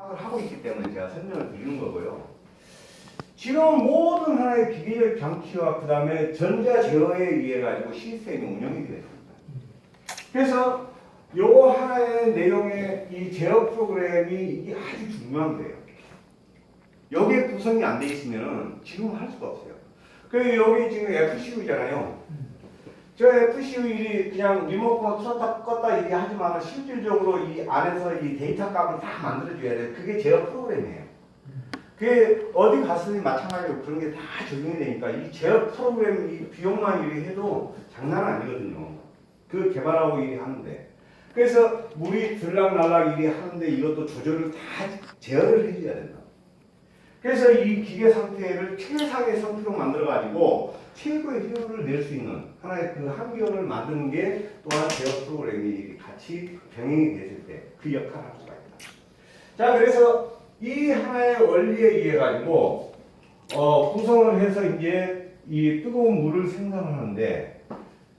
파악을 하고 있기 때문에 제가 설명을 드리는 거고요. 지금 모든 하나의 기계적 장치와 그 다음에 전자 제어에 의해 가지고 시스템이 운영이 되어 있습니다. 그래서 요 하나의 내용의 이 제어 프로그램이 이게 아주 중요한 거예요. 여기에 구성이 안 돼 있으면 지금 할 수가 없어요. 그 여기 지금 FCU잖아요. 저 FCU 그냥 리모컨 켰다 껐다 이게 하지만 실질적으로 이 안에서 이 데이터 값을 다 만들어줘야 돼요. 그게 제어 프로그램이에요. 그게 어디 갔으니 마찬가지로 그런 게 다 적용이 되니까 이 제어 프로그램 이 비용만 이렇게 해도 장난 아니거든요. 그 개발하고 일이 하는데. 그래서 물이 들락날락 일이 하는데 이것도 조절을 다 제어를 해줘야 된다. 그래서 이 기계 상태를 최상의 상태로 만들어가지고 최고의 효율을 낼 수 있는 하나의 그 환경을 만드는 게 또한 제어 프로그램이 같이 병행이 됐을 때 그 역할을 할 수가 있다. 자, 그래서 이 하나의 원리에 의해 가지고 구성을 해서 이제 이 뜨거운 물을 생산하는데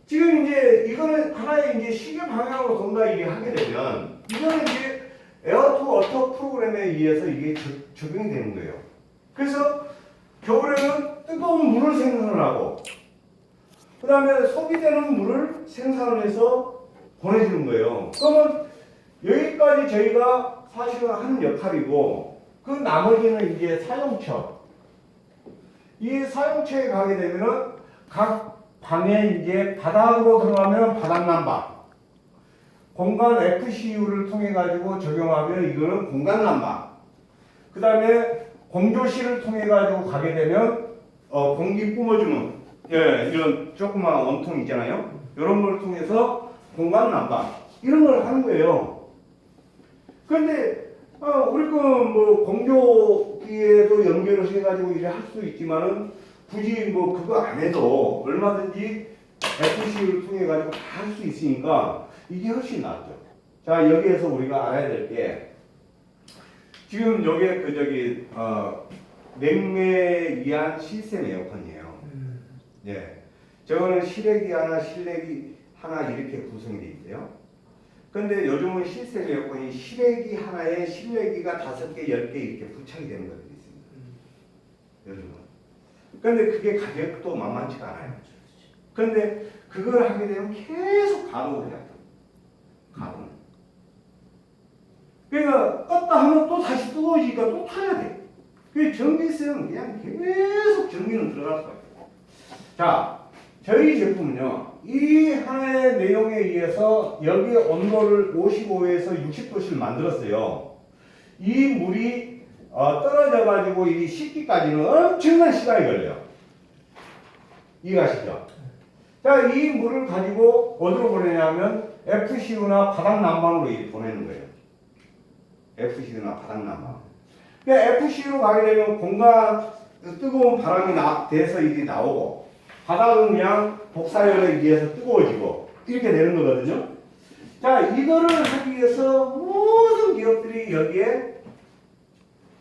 지금 이제 이거는 하나의 이제 시계 방향으로 돈다 이게 하게 되면 이거는 이제 에어투 어터 프로그램에 의해서 이게 적용이 되는 거예요. 그래서 겨울에는 뜨거운 물을 생산을 하고 그 다음에 소비되는 물을 생산을 해서 보내주는 거예요. 그러면 여기까지 저희가 사실은 하는 역할이고 그 나머지는 이제 사용처. 이 사용처에 가게 되면은 각 방에 이제 바닥으로 들어가면 바닥 난방. 공간 FCU를 통해 가지고 적용하면 이거는 공간 난방. 그 다음에 공조실을 통해 가지고 가게 되면 공기 뿜어주는 이런 조그만 원통 있잖아요. 이런 걸 통해서 공간 난방 이런 걸 하는 거예요. 그런데 우리 뭐 공조기에도 연결을 해가지고 일을 할 수 있지만은 굳이 뭐 그거 안 해도 얼마든지 FCU를 통해 가지고 다 할 수 있으니까 이게 훨씬 낫죠. 자, 여기에서 우리가 알아야 될 게 지금 여기에 그 저기 냉매에 의한 시스템 에어컨이에요. 예, 저거는 실외기 하나, 실내기 하나 이렇게 구성이 되어 있어요. 근데 요즘은 시스템 에어컨이 실외기 하나에 실외기가 5개, 10개 이렇게 부착이 되는 것들이 있습니다. 요즘은. 근데 그게 가격도 만만치가 않아요. 근데 그걸 하게 되면 계속 가동을 해야 돼요. 가동. 그러니까 껐다 하면 또 다시 뜨거워지니까 또 타야 돼. 그 전기세는 그냥 계속 전기는 들어갈 수가 있어요. 자, 저희 제품은요, 이 하나의 내용에 의해서 여기 온도를 55에서 60도씨를 만들었어요. 이 물이 떨어져가지고 이 식기까지는 엄청난 시간이 걸려요. 이해가시죠? 자, 이 물을 가지고 어디로 보내냐면 FCU나 바닥 난방으로 보내는 거예요. FCU나 바닥 난방. 그러니까 FCU로 가게 되면 공간 뜨거운 바람이 돼서 이게 나오고 바닥은 그냥 복사열에 의해서 뜨거워지고 이렇게 되는 거거든요. 자, 이거를 하기 위해서 모든 기업들이 여기에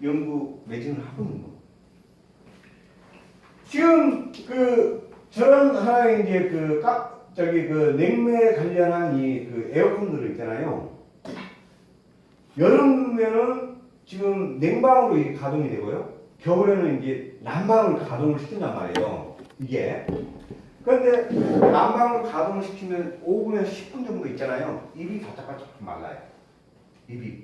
연구 매진을 하고 있는 겁니다. 지금 저런 하나의 이제 그 냉매에 관련한 그 에어컨들 있잖아요. 여름에는 지금 냉방으로 이게 가동이 되고요. 겨울에는 이제 난방을 가동을 시킨단 말이에요. 이게. 그런데 난방을 가동을 시키면 5분에서 10분 정도 있잖아요. 입이 바짝바짝 말라요. 입이.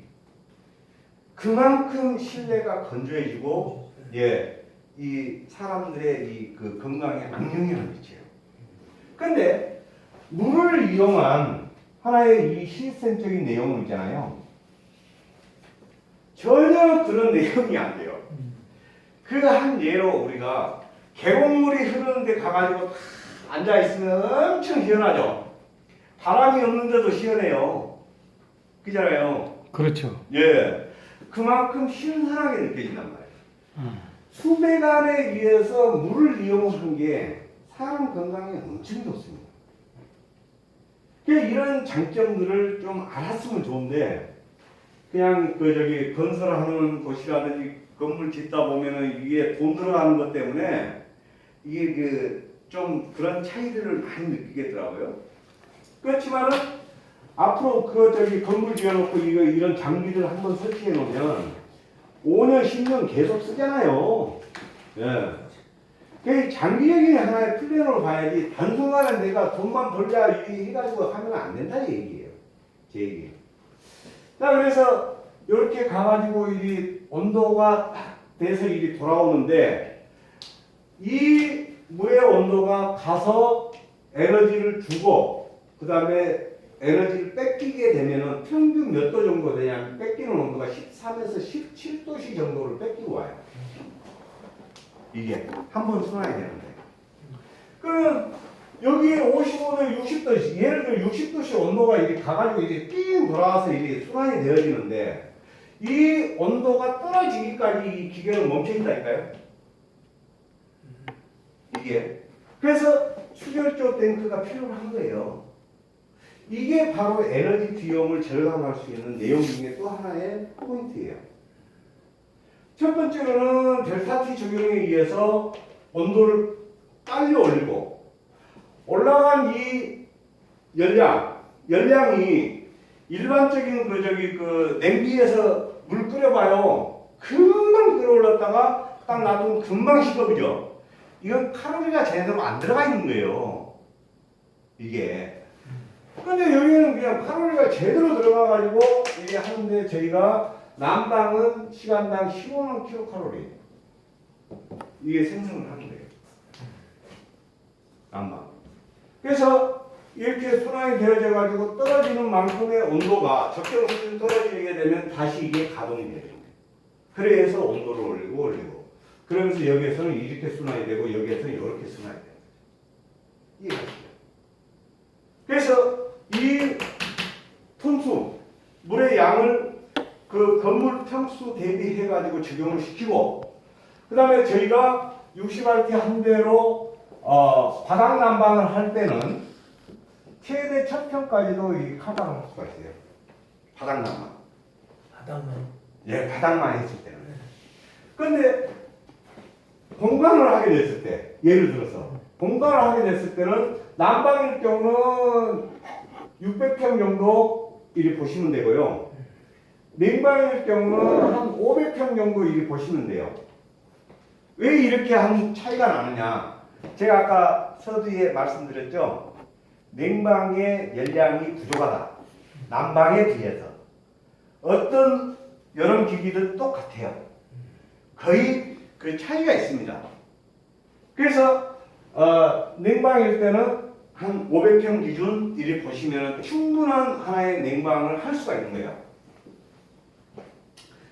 그만큼 실내가 건조해지고, 이 사람들의 그 건강에 악영향을 미쳐요. 근데 물을 이용한 하나의 이 시스템적인 내용은 있잖아요. 전혀 그런 내용이 안 돼요. 그 한 예로 우리가 계곡물이 흐르는데 가가지고 다 앉아있으면 엄청 시원하죠. 바람이 없는데도 시원해요. 그잖아요. 그렇죠. 예. 그만큼 신선하게 느껴진단 말이에요. 수배관에 의해서 물을 이용하는 게 사람 건강에 엄청 좋습니다. 이런 장점들을 좀 알았으면 좋은데 그냥 건설하는 곳이라든지 건물 짓다 보면은 이게 돈 들어가는 것 때문에 이게 좀 그런 차이들을 많이 느끼겠더라고요. 그렇지만은 앞으로 건물 지어놓고 이런 장비를 한번 설치해 놓으면 5년, 10년 계속 쓰잖아요. 예. 그 장기적인 하나의 플랜으로 봐야지 단순간에 내가 돈만 벌자 이렇게 해가지고 하면 안 된다 얘기예요. 제 얘기. 자, 그래서 이렇게 가가지고 이 온도가 딱 돼서 이리 돌아오는데 이 물의 온도가 가서 에너지를 주고 그 다음에 에너지를 뺏기게 되면은 평균 몇 도 정도 되냐면 뺏기는 온도가 13에서 17도씨 정도를 뺏기고 와요. 이게 한 번 순환이 되는데. 그러면 여기에 55도, 60도씨, 예를 들어 60도씨 온도가 이렇게 가가지고 이렇게 삥 돌아와서 이렇게 순환이 되어지는데 이 온도가 떨어지기까지 이 기계는 멈춰 있다니까요. 이게. 그래서 수결조 탱크가 필요한 거예요. 이게 바로 에너지 비용을 절감할 수 있는 내용 중에 또 하나의 포인트예요. 첫 번째로는 델타 T 적용에 의해서 온도를 빨리 올리고 올라간 이 열량이 일반적인 그 냉비에서 물 끓여봐요. 금방 끓어올랐다가 딱 놔두면 금방 식어버려. 이건 칼로리가 제대로 안 들어가 있는 거예요. 이게. 근데 여기는 그냥 칼로리가 제대로 들어가가지고 이게 하는데 저희가 난방은 시간당 15만 킬로칼로리 이게 생성을 하는 거예요. 난방. 그래서 이렇게 순환이 되어져 가지고 떨어지는 만큼의 온도가 적정 수준 떨어지게 되면 다시 이게 가동이 되는 거예요. 그래서 온도를 올리고 그러면서 여기에서는 이렇게 순환이 되고 여기에서는 이렇게 순환이 돼요. 이해하시죠? 그래서 이 톤수 물의 양을 그 건물 평수 대비해 가지고 적용을 시키고 그 다음에 저희가 60RT 한 대로 바닥 난방을 할 때는 최대 1000평까지도 이 커버를 할 수가 있어요. 바닥 난방. 바닥만. 예, 바닥만 했을 때는. 근데 공간을 하게 됐을 때, 예를 들어서 공간을 하게 됐을 때는 난방일 경우는 600평 정도 이리 보시면 되고요. 냉방일 경우는 한 500평 정도 이리 보시면 돼요. 왜 이렇게 한 차이가 나느냐? 제가 아까 서두에 말씀드렸죠. 냉방의 열량이 부족하다. 난방에 비해서. 어떤 여름 기기도 똑같아요. 거의 그 차이가 있습니다. 그래서 냉방일 때는 한 500평 기준 이리 보시면 충분한 하나의 냉방을 할 수가 있는 거예요.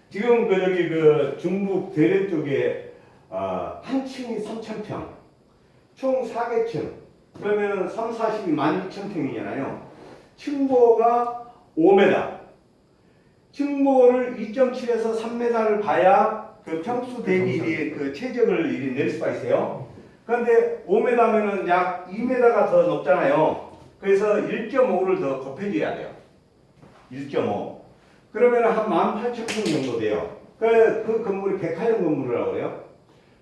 지금 그 중북 대례 쪽에 한 층이 3,000평, 총 4개층, 그러면 3, 40이 12,000평이잖아요. 층고가 5m, 층고를 2.7에서 3m를 봐야 그 평수 대비 그 최적을 이리 낼 수가 있어요. 그런데 5m면은 약 2m가 더 높잖아요. 그래서 1.5를 더 곱해줘야 돼요. 1.5. 그러면 한 18,000평 정도 돼요. 그 건물이 백화점 건물이라고 그래요.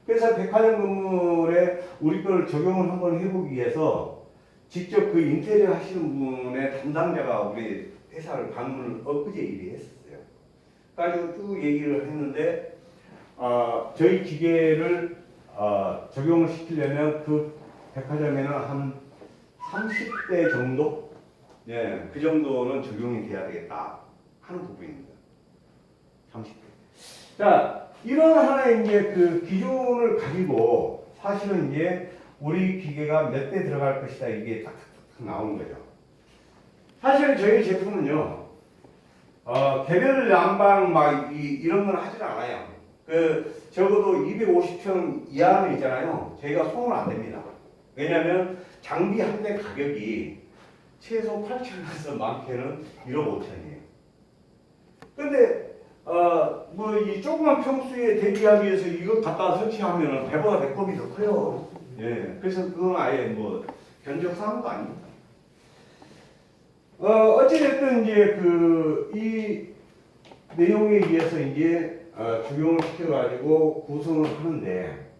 그래서 백화점 건물에 우리 걸 적용을 한번 해보기 위해서 직접 그 인테리어 하시는 분의 담당자가 우리 회사를 방문을 엊그제 일이 했었어요. 그래가지고 쭉 얘기를 했는데 저희 기계를 적용을 시키려면 그 백화점에는 한 30대 정도? 예, 그 정도는 적용이 돼야 되겠다 하는 부분입니다. 30대. 자, 이런 하나의 이제 그 기준을 가지고 사실은 이제 우리 기계가 몇 대 들어갈 것이다 이게 딱 나오는 거죠. 사실 저희 제품은요, 개별 난방 막 이런 건 하질 않아요. 적어도 250평 이하는 있잖아요. 저희가 손을 안 댑니다. 왜냐하면 장비 한 대 가격이 최소 8,000원에서 많게는 1억 5천이에요. 근데 뭐 이 조그만 평수에 대비하기 위해서 이거 갖다 설치하면은 배보다 배꼽이 더 커요. 예, 그래서 그건 아예 뭐 견적 사항도 아닙니다. 어찌됐든 이제 이 내용에 의해서 이제 적용을 시켜가지고 구성을 하는데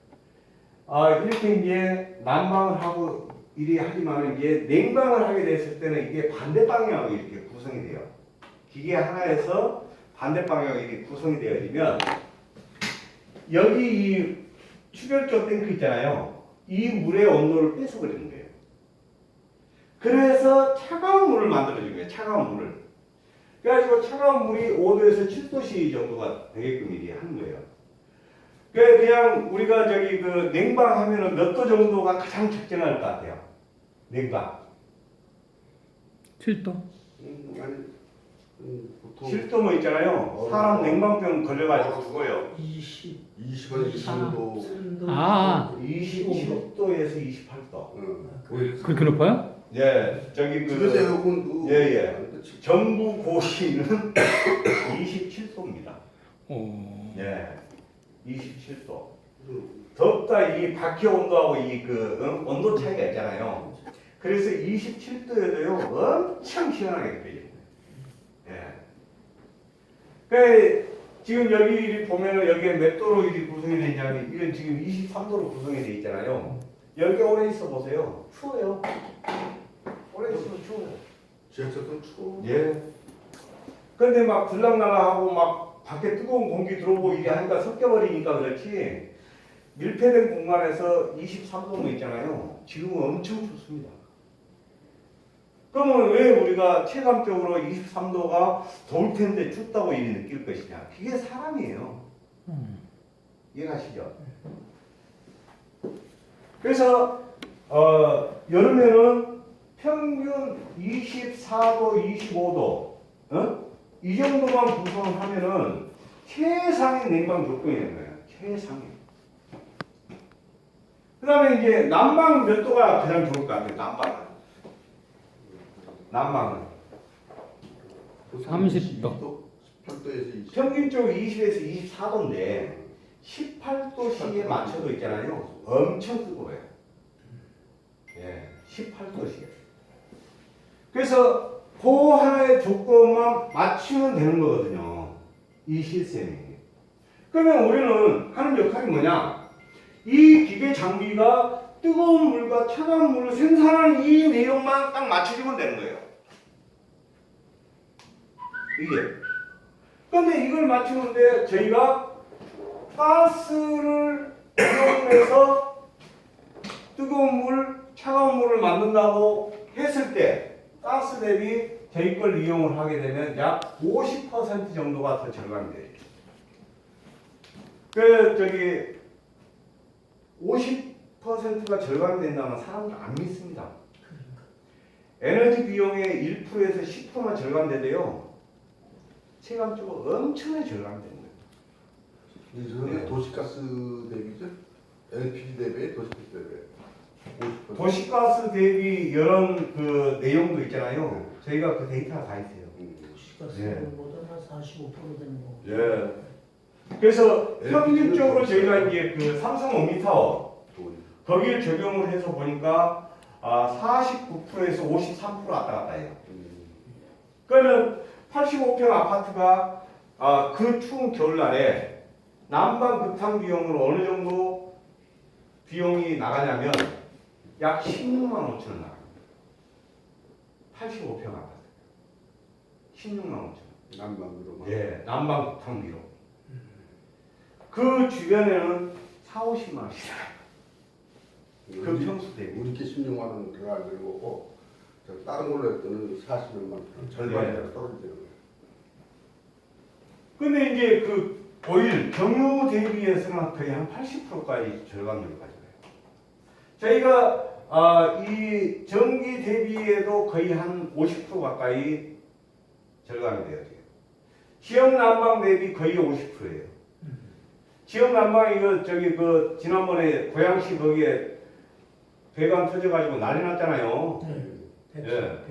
이렇게 이제 난방을 하고 이리 하지만 이제 냉방을 하게 됐을 때는 이게 반대 방향으로 이렇게 구성이 돼요. 기계 하나에서 반대 방향으로 이렇게 구성이 되어지면 여기 이 출혈적 탱크 있잖아요. 이 물의 온도를 뺏어버리는 거예요. 그래서 차가운 물을 만들어준 거예요. 차가운 물을. 그래가지고 차가운 물이 5도에서 7도씨 정도가 되게끔 이렇게 하는 거예요. 그냥 우리가 저기 그 냉방 하면은 몇 도 정도가 가장 적정할 것 같아요. 냉방. 7도. 아니 보통 7도 뭐 있잖아요. 사람 냉방병 걸려가지고 죽어요. 20에서 23도. 아, 27도에서 28도. 그렇게 높아요? 예, 저기 집에서 에어컨도 예. 전부 고시는 27도입니다. 오. 예, 27도. 덥다 이 바퀴 온도하고 이 그 온도 차이가 있잖아요. 그래서 27도에도요 엄청 시원하게 느껴집니다. 예. 그 지금 여기 보면은 여기에 몇 도로 이렇게 구성이 되어 있냐면 이건 지금 23도로 구성이 되어 있잖아요. 여기 오래 있어 보세요. 추워요. 오래 있으면 추워요. 지하철도 추워. 예. 근데 막 들락날락하고 막 밖에 뜨거운 공기 들어오고 이게 하니까 섞여버리니까 그렇지 밀폐된 공간에서 23도는 있잖아요. 지금은 엄청 춥습니다. 그러면 왜 우리가 체감적으로 23도가 더울 텐데 춥다고 이리 느낄 것이냐? 그게 사람이에요. 이해가시죠? 그래서 여름에는 평균 24도, 25도 이 정도만 구성하면은 최상의 냉방 조건이 되는 거예요. 최상의. 그 다음에 이제 난방 몇 도가 가장 좋을 것 같아요. 난방은 30도. 18도에서 20. 평균적으로 20에서 24도인데 18도씨에 맞춰도 있잖아요. 엄청 뜨거워요. 예, 18도씨. 그래서 그 하나의 조건만 맞추면 되는 거거든요. 이 시스템이. 그러면 우리는 하는 역할이 뭐냐? 이 기계 장비가 뜨거운 물과 차가운 물을 생산하는 이 내용만 딱 맞춰주면 되는 거예요. 이게. 근데 이걸 맞추는데 저희가 가스를 이용해서 뜨거운 물, 차가운 물을 만든다고 했을 때 가스 대비 저희 걸 이용을 하게 되면 약 50% 정도가 더 절감이 돼요. 저기 50%가 절감이 된다면 사람들 안 믿습니다. 에너지 비용의 1%에서 10%만 절감되대요. 체감적으로 엄청나게 절감되는 거예요. 저는 도시가스 대비죠? LPG 대비 도시가스 대비 50%. 도시가스 대비 이런 그 내용도 있잖아요. 저희가 그 데이터가 다 있어요. 도시가스보다 한 45% 되는 거. 예. 그래서 평균적으로 저희가 이제 그 삼성 오미타워 거기를 적용을 해서 보니까 49%에서 53% 왔다 갔다 해요. 그러면 85평 아파트가 그 추운 겨울날에 난방 급탕 비용으로 어느 정도 비용이 나가냐면 약 16만 5천 원 나갑니다. 85평 아파트 16만 5천 원. 난방으로만. 예, 난방 급탕비로. 그 주변에는 4, 50만 원씩 그 평수 대비. 우리께 16만 원 들어가고 저 다른 걸로 했더니 40몇만 원 절반이라 떨어지는 거예요. 근데 이제 그 오일 경유 대비해서는 거의 한 80%까지 절감률을 가져가요. 저희가 이 전기 대비에도 거의 한 50% 가까이 절감이 돼요. 지역 난방 대비 거의 50%예요. 지역 난방이 저기 그 지난번에 고양시 거기에 배관 터져가지고 난리 났잖아요. 예.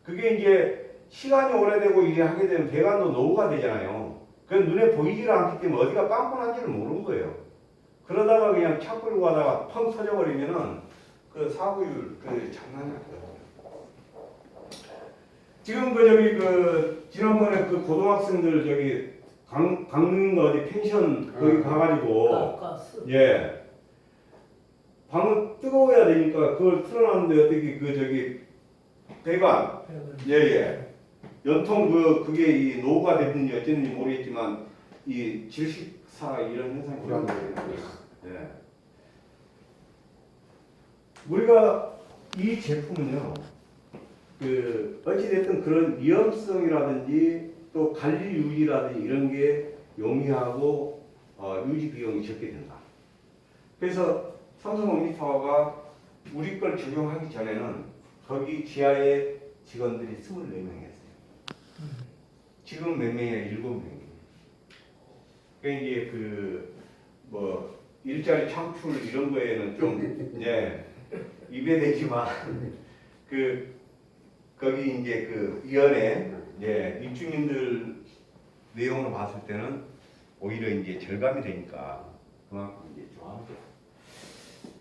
그게 이제 시간이 오래되고 이래 하게 되면 배관도 노후가 되잖아요. 그 눈에 보이질 않기 때문에 어디가 빵빵한지를 모르는 거예요. 그러다가 그냥 차 끌고 가다가 펑 터져버리면은 그 사고율 그 장난이 아니거든요. 지금 그 지난번에 그 고등학생들 저기 강릉 어디 펜션 거기 가가지고 가스. 예 방은 뜨거워야 되니까 그걸 틀어놨는데 어떻게 그 저기 배관 예예 연통 그게 이 노후가 됐는지 어쨌는지 모르겠지만 이 질식사 이런 현상이 일어나요. 네. 우리가 이 제품은요, 그 어찌됐든 그런 위험성이라든지 또 관리 유지라든지 이런 게 용이하고 유지 비용이 적게 된다. 그래서 삼성 옴니타워가 우리 걸 적용하기 전에는 거기 지하에 직원들이 24명이었어요. 지금 몇 명이야? 7명이에요. 그러니까 이게 뭐 일자리 창출 이런 거에는 좀 입에 대지만 거기 이제 위원회 입주민들 내용으로 봤을 때는 오히려 이제 절감이 되니까 그만큼 이제 좋아하죠.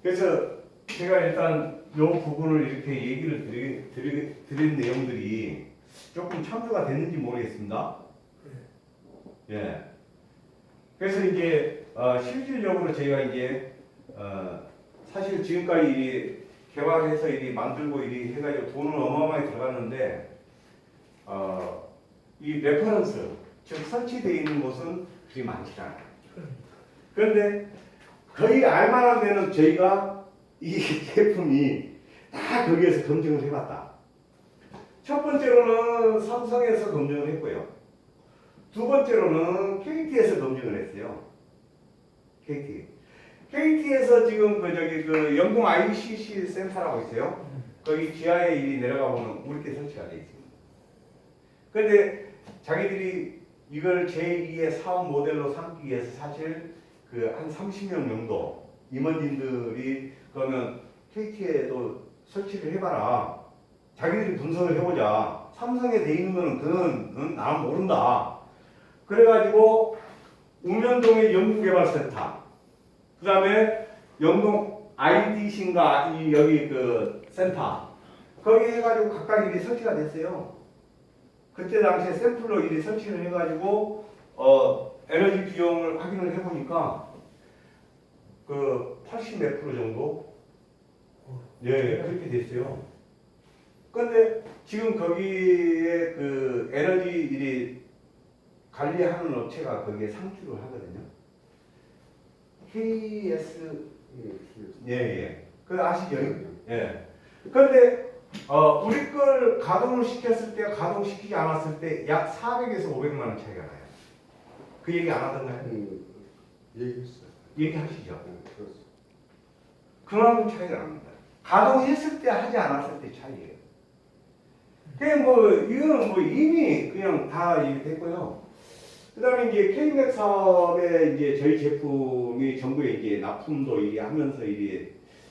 그래서 제가 일단 이 부분을 이렇게 얘기를 드린 내용들이 조금 참조가 됐는지 모르겠습니다. 예. 그래서 이제 실질적으로 저희가 이제 사실 지금까지 이 개발해서 이 만들고 이 해가지고 돈은 어마어마하게 들어갔는데 이 레퍼런스 즉 설치되어 있는 곳은 그리 많지 않아요. 그런데 거의 알만한 데는 저희가 이 제품이 다 거기에서 검증을 해봤다. 첫 번째로는 삼성에서 검증을 했고요. 두 번째로는 KT에서 검증을 했어요. KT에서 지금 영동 ICC 센터라고 있어요. 거기 지하에 내려가 보면 우리께 설치가 되어 있습니다. 그런데 자기들이 이걸 제2의 사업 모델로 삼기 위해서 사실 한 30명 정도 임원진들이 그러면 KT에도 설치를 해봐라. 자기들이 분석을 해보자. 삼성에 돼 있는 거는 그건 난 모른다. 그래가지고 웅면동의 연구개발센터, 그 다음에 영동 IDC인가 여기 센터 거기 해가지고 각각 일이 설치가 됐어요. 그때 당시에 샘플로 일이 설치를 해가지고 에너지 비용을 확인을 해보니까 80몇 프로 정도 그렇게 됐어요. 그런데 지금 거기에 에너지 일이 관리하는 업체가 거기에 상주를 하거든요. KS 아시죠? 그런데 우리 걸 가동을 시켰을 때 가동시키지 않았을 때 약 400에서 500만 원 차이가 나요. 그 얘기 안 하던가요? 얘기했어요. 얘기하시죠. 그렇습니다. 그만큼 차이가 납니다. 가동했을 때 하지 않았을 때 차이예요. 이거는 이미 그냥 다 됐고요. 그 다음에 이제 K맥 사업에 이제 저희 제품이 정부에 이제 납품도 하면서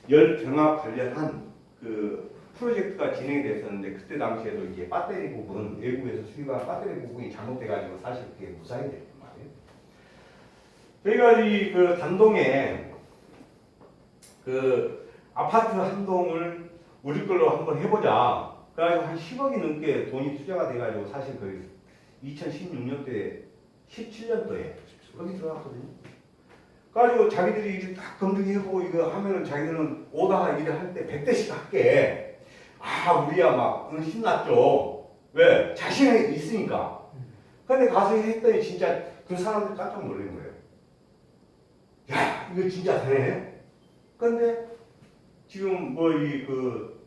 열 병합 관련한 프로젝트가 진행이 됐었는데 그때 당시에도 이제 배터리 부분, 외국에서 수입한 배터리 부분이 잘못돼가지고 사실 그게 무사히 됐단 말이에요. 저희가 단동에 아파트 한 동을 우리 걸로 한번 해보자. 그래가지고 한 10억이 넘게 돈이 투자가 돼가지고 사실 2016년도에 17년도에 거기 들어갔거든요. 그래가지고 자기들이 이제 딱 검증해보고 이거 하면은 자기들은 오다가 일을 할 때 100대씩 할게. 우리야 막 신났죠. 왜? 자신이 있으니까. 근데 가서 했더니 진짜 그 사람들 깜짝 놀란 거예요. 야, 이거 진짜 되네. 근데 지금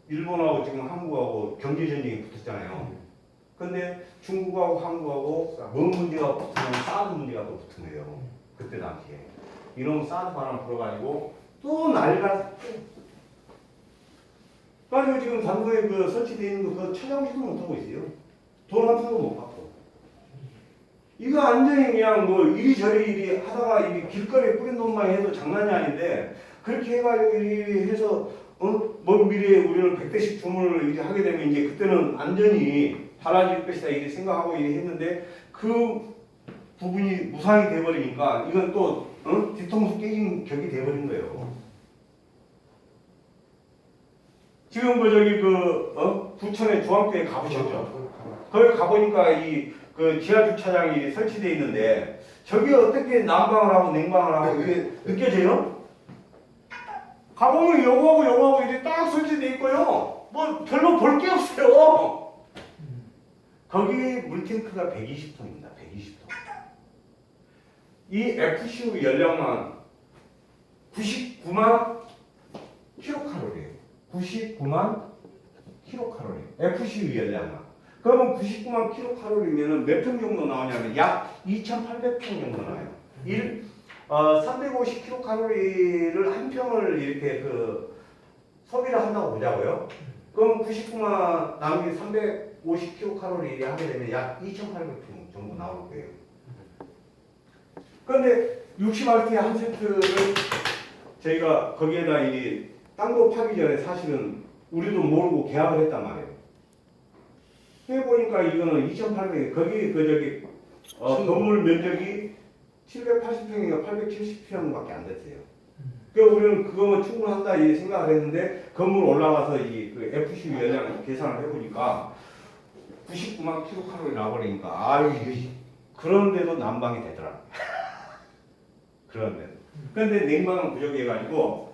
일본하고 지금 한국하고 경제전쟁이 붙었잖아요. 근데 중국하고 한국하고 뭔 문제가 붙으면 사드 문제가 또 붙은 거예요. 그때 당시에. 이놈 사드 바람 불어가지고 또 난리가 그래가지고 지금 단도에 설치되어 있는 거 찾아오지도 못하고 있어요. 돈 한 푼도 못 받고. 이거 완전히 그냥 이리저리 하다가 길거리에 뿌린 돈만 해도 장난이 아닌데 그렇게 해가지고 해서 미래에 우리는 100대씩 주문을 하게 되면 이제 그때는 안전이 달라질 것이다 이렇게 생각하고 했는데 그 부분이 무상이 돼버리니까 이건 또 뒤통수 깨진 격이 돼버린 거예요. 지금 부천의 중앙교회 가보셨죠? 거기 가보니까 지하 주차장이 설치되어 있는데 저기 어떻게 난방을 하고 냉방을 하고 이게 느껴져요? 가보면 요거하고 이렇게 딱 설치되어 있고요. 별로 볼 게 없어요. 거기 물탱크가 120톤입니다. 120톤. 이 FCU 열량만 99만 킬로칼로리예요. 99만 킬로칼로리. FCU 열량만. 그러면 99만 킬로칼로리면은 몇 평 정도 나오냐면 약 2,800평 정도 나와요. 350 킬로칼로리를 한 평을 이렇게 소비를 한다고 보자고요. 그럼 99만 나누기 350 킬로칼로리 하게 되면 약 2,800평 정도 나올 거예요. 그런데 60RT 한 세트를 저희가 거기에다 이 땅도 파기 전에 사실은 우리도 모르고 계약을 했단 말이에요. 해보니까 이거는 2,800, 거기 건물 면적이 780평인가 870평밖에 안 됐어요. 그러니까 우리는 그거면 충분하다 이 생각을 했는데 건물 올라가서 그 FC 열량 계산을 해보니까 99만 킬로칼로리 나버리니까 아유 이게 그런데도 난방이 되더라. 그런데. 그런데 냉방은 부족해가지고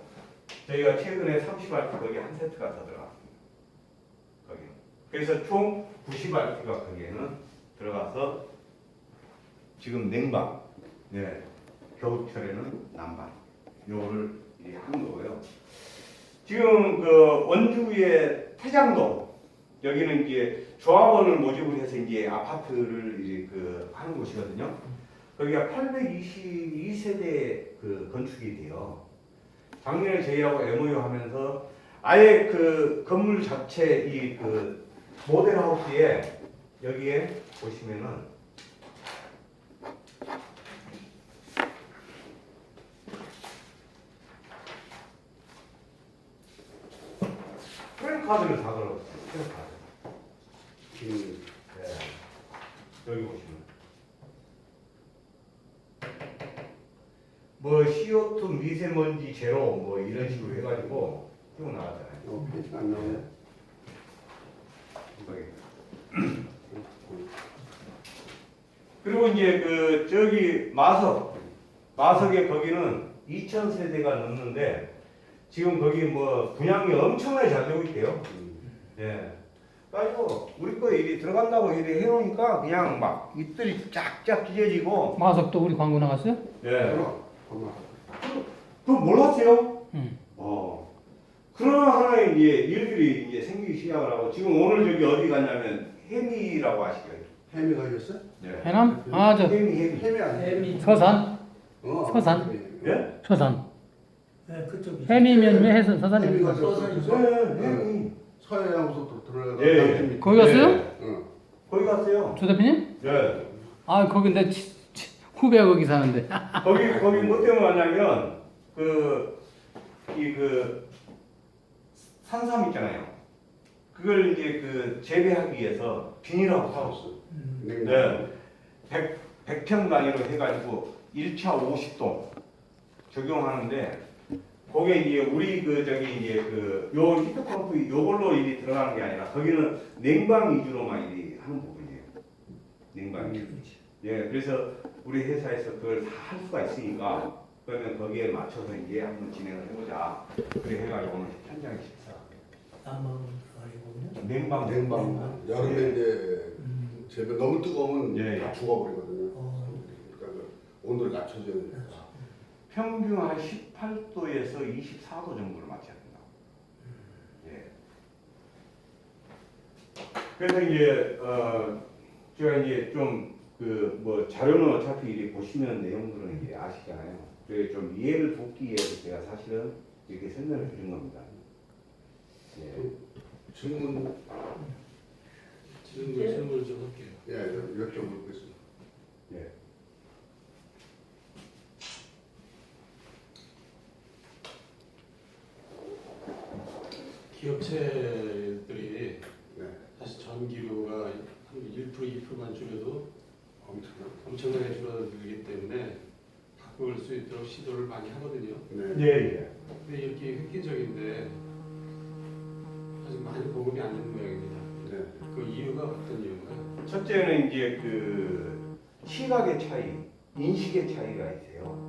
저희가 최근에 30RT 거기 한 세트가 더 들어갔습니다. 거기. 그래서 총 90RT가 거기에는 들어가서 지금 냉방, 네, 겨울철에는 난방, 요거를 하는 거고요. 지금 그 원주의 태장동 여기는 이제 조합원을 모집을 해서 이제 아파트를 이제 하는 곳이거든요. 거기가 822세대 건축이 돼요. 작년에 저희하고 MOU 하면서 아예 건물 자체 모델하우스에 여기에 보시면은 프레임카드를 다 걸었어요. 프레임카드. 네. 여기 보시면 뭐 CO2 미세먼지 제로 뭐 이런 식으로 해가지고 쭉 나왔잖아요. 페이지가 안 나오네. 그리고 이제 저기 마석에 거기는 2,000세대가 넘는데 지금 거기 뭐 분양이 엄청나게 잘 되고 있대요. 예. 그래가지고 우리 거 일이 들어간다고 일이 해놓으니까 그냥 막 잎들이 쫙쫙 찢어지고. 마석도 우리 광고 나갔어요? 예. 엄마. 그거 몰랐어요? 응. 그런 하나의 이제 일들이 이제 생기기 시작을 하고 지금 오늘 저기 어디 갔냐면 해미라고 아시죠? 햄이 가셨어? 네. 해남? 아, 저 해미. 햄이 아니야. 해미. 서산? 어, 서산? 예? 서산. 네, 그쪽이. 해미면 왜 해서 햄이 서산이? 가셨어? 네, 해미. 서해양부터 들어가. 예. 거기 갔어요? 네. 응. 거기 갔어요. 조 대표님? 네. 아, 거기 내 후배가 거기 사는데. 거기 뭐 때문에 왔냐면 산삼 있잖아요. 그걸 이제 재배하기 위해서 비닐하우스 하우스. 네. 100평 단위로 해가지고 1차 50동 적용하는데 거기에 이제 우리 요 히트펌프 요걸로 일이 들어가는 게 아니라 거기는 냉방 위주로만 일이 하는 부분이에요. 냉방 위주. 예, 그래서 우리 회사에서 그걸 다 할 수가 있으니까 그러면 거기에 맞춰서 이제 한번 진행을 해보자. 그래 해가지고 오늘 현장 식사. 난방은 아니군요. 냉방. 냉방. 여름에 이제 제발 너무 뜨거우면 예, 다 예. 죽어버리거든요. 어. 그러니까 온도를 낮춰줘야 되니까. 평균 한 18도에서 24도 정도를 맞춰야 된다. 예. 그래서 이제 제가 이제 좀 뭐 자료는 어차피 이렇게 보시면 내용들은 이제 아시잖아요. 그래 좀 이해를 돕기 위해서 제가 사실은 이렇게 설명을 드린 겁니다. 예. 질문 질문을 좀 할게요. 예, 여쭤보겠습니다. 예. 기업체들이 네, 사실 전기료가 한 1%, 2%만 줄여도 엄청난. 엄청나게 줄어들기 때문에 바꿀 수 있도록 시도를 많이 하거든요. 네. 예, 예. 근데 이렇게 획기적인데 아직 많이 공급이 안 되는 모양입니다. 네. 그 이유가 어떤 이유인가요? 첫째는 이제 시각의 차이, 인식의 차이가 있어요.